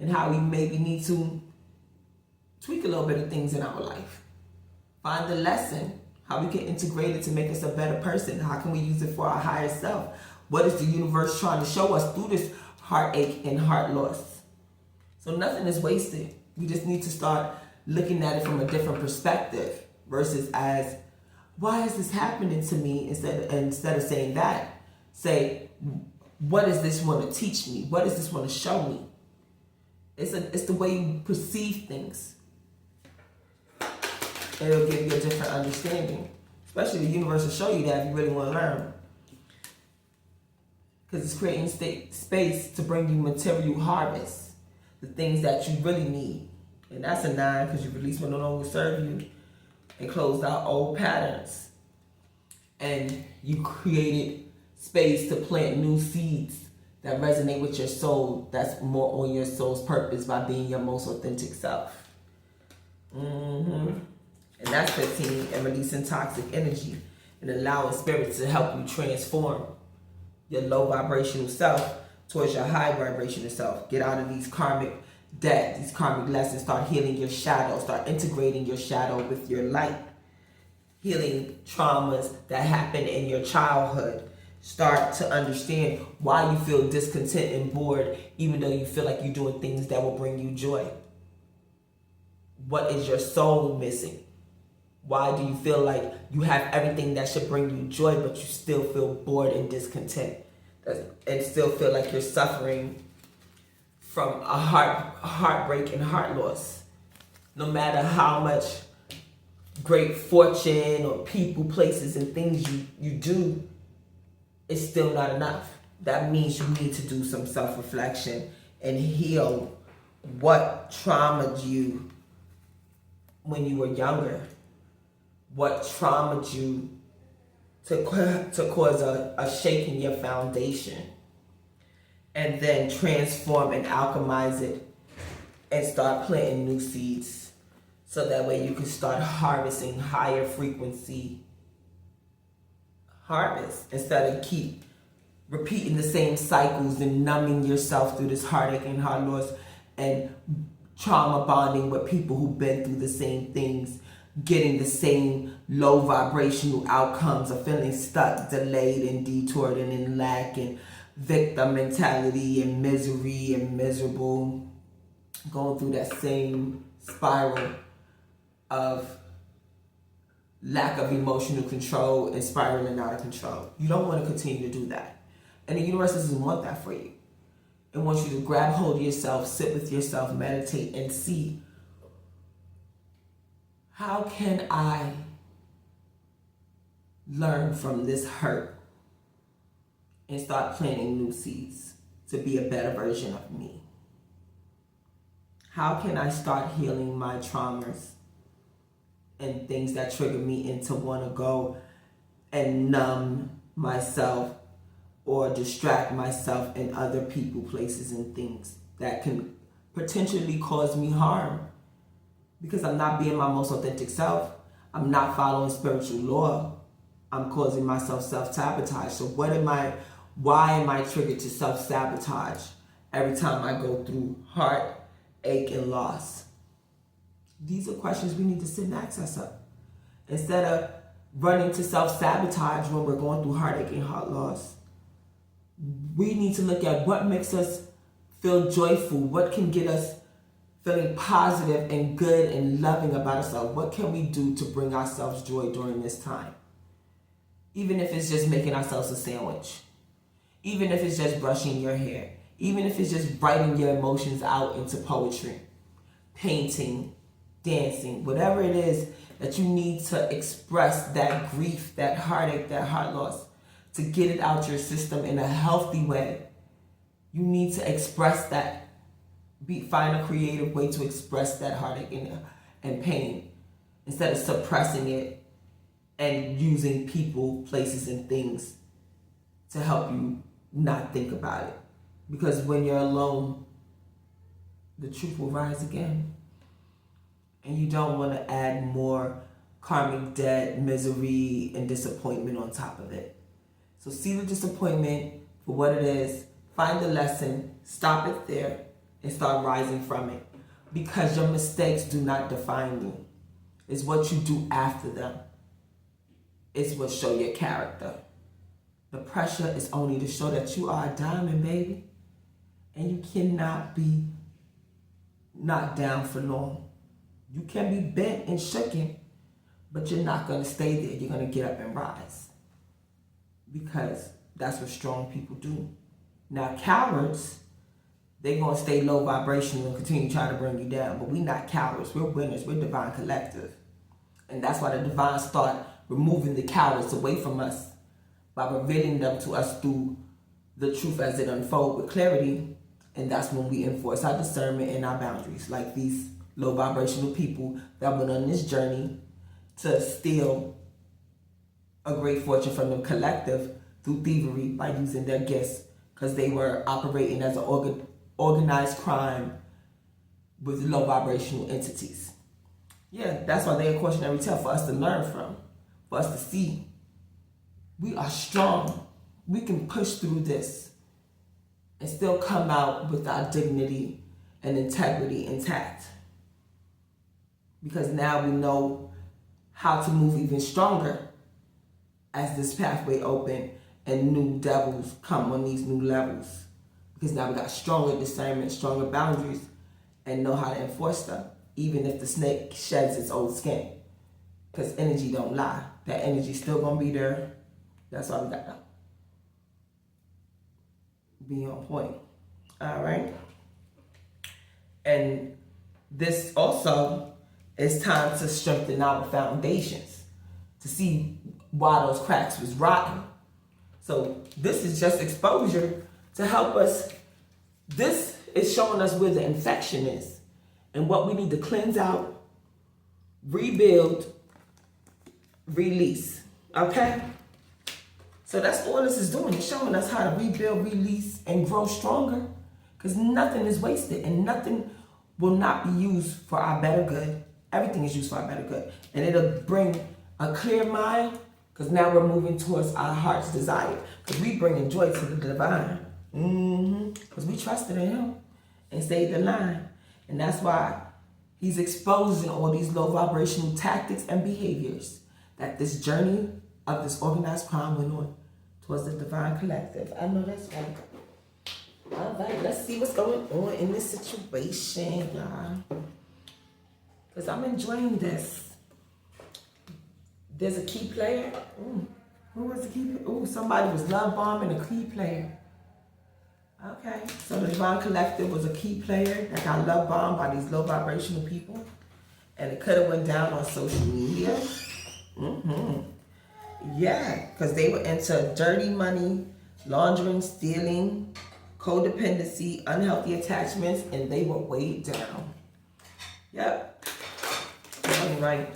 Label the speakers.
Speaker 1: and how we maybe need to tweak a little bit of things in our life. Find the lesson, how we can integrate it to make us a better person. How can we use it for our higher self? What is the universe trying to show us through this heartache and heart loss? So nothing is wasted. We just need to start looking at it from a different perspective versus as, why is this happening to me? Instead of saying that, say, what does this want to teach me? What does this want to show me? It's the way you perceive things. It'll give you a different understanding. Especially the universe will show you that if you really want to learn. Because it's creating space to bring you material harvest. The things that you really need. And that's a 9 because you release what no longer serve you and closed out old patterns. And you created space to plant new seeds that resonate with your soul. That's more on your soul's purpose by being your most authentic self. And that's 15, and releasing toxic energy and allowing spirits to help you transform your low vibrational self towards your high vibrational self. Get out of these karmic debts, these karmic lessons. Start healing your shadow. Start integrating your shadow with your light. Healing traumas that happened in your childhood. Start to understand why you feel discontent and bored even though you feel like you're doing things that will bring you joy. What is your soul missing? Why do you feel like you have everything that should bring you joy, but you still feel bored and discontent? And still feel like you're suffering from a heartbreak and heart loss. No matter how much great fortune or people, places, and things you do, it's still not enough. That means you need to do some self-reflection and heal what traumatized you when you were younger. What traumatized you to cause a shake in your foundation. And then transform and alchemize it and start planting new seeds. So that way you can start harvesting higher frequency harvest instead of keep repeating the same cycles and numbing yourself through this heartache and heart loss and trauma bonding with people who've been through the same things, getting the same low vibrational outcomes of feeling stuck, delayed, and detoured and in lack and victim mentality and misery and miserable, going through that same spiral of lack of emotional control and spiraling out of control. You don't want to continue to do that. And the universe doesn't want that for you. It wants you to grab hold of yourself, sit with yourself, meditate, and see, how can I learn from this hurt and start planting new seeds to be a better version of me? How can I start healing my traumas and things that trigger me into want to go and numb myself or distract myself in other people, places, and things that can potentially cause me harm because I'm not being my most authentic self. I'm not following spiritual law. I'm causing myself self-sabotage. So why am I triggered to self-sabotage every time I go through heartache and loss? These are questions we need to sit and ask ourselves. Instead of running to self-sabotage when we're going through heartache and heart loss, we need to look at what makes us feel joyful, what can get us feeling positive and good and loving about ourselves. What can we do to bring ourselves joy during this time? Even if it's just making ourselves a sandwich. Even if it's just brushing your hair. Even if it's just writing your emotions out into poetry, painting, dancing, whatever it is that you need to express that grief, that heartache, that heart loss, to get it out your system in a healthy way. You need to express that. Find a creative way to express that heartache and pain instead of suppressing it and using people, places, and things to help you not think about it. Because when you're alone, the truth will rise again. And you don't want to add more karmic debt, misery, and disappointment on top of it. So see the disappointment for what it is. Find the lesson. Stop it there. and start rising from it. Because your mistakes do not define you. It's what you do after them. It's what show your character. The pressure is only to show that you are a diamond, baby. And you cannot be knocked down for long. You can be bent and shaken, but you're not going to stay there. You're going to get up and rise. Because that's what strong people do. Now, cowards, they're going to stay low vibrational and continue trying to bring you down. But we're not cowards. We're winners. We're divine collective. And that's why the divine start removing the cowards away from us by revealing them to us through the truth as it unfolds with clarity. And that's when we enforce our discernment and our boundaries, like these low vibrational people that went on this journey to steal a great fortune from the collective through thievery by using their gifts, because they were operating as an organized crime with low vibrational entities. Yeah, that's why they're a cautionary tale for us to learn from, for us to see we are strong. We can push through this and still come out with our dignity and integrity intact. Because now we know how to move even stronger as this pathway open and new devils come on these new levels. Because now we got stronger discernment, stronger boundaries, and know how to enforce them, even if the snake sheds its old skin. Because energy don't lie. That energy's still gonna be there. That's why we got to be on point. All right. And this also is time to strengthen our foundations, to see why those cracks was rotten. So this is just exposure to help us. This is showing us where the infection is and what we need to cleanse out, rebuild, release. Okay? So that's all this is doing. It's showing us how to rebuild, release, and grow stronger. Because nothing is wasted and nothing will not be used for our better good. Everything is used for our better good. And it'll bring a clear mind, because now we're moving towards our heart's desire. Because we bringing joy to the divine. Because we trusted in him and stayed the line. And that's why he's exposing all these low vibrational tactics and behaviors that this journey of this organized crime went on towards the divine collective. I know that's right. All right, let's see what's going on in this situation, y'all. Because I'm enjoying this. There's a key player. Who was the key player? Oh, somebody was love bombing a key player. Okay, so the divine collective was a key player that got love bombed by these low vibrational people. And it could have went down on social media. Yeah, because they were into dirty money, laundering, stealing, codependency, unhealthy attachments, and they were weighed down. Yep. All right.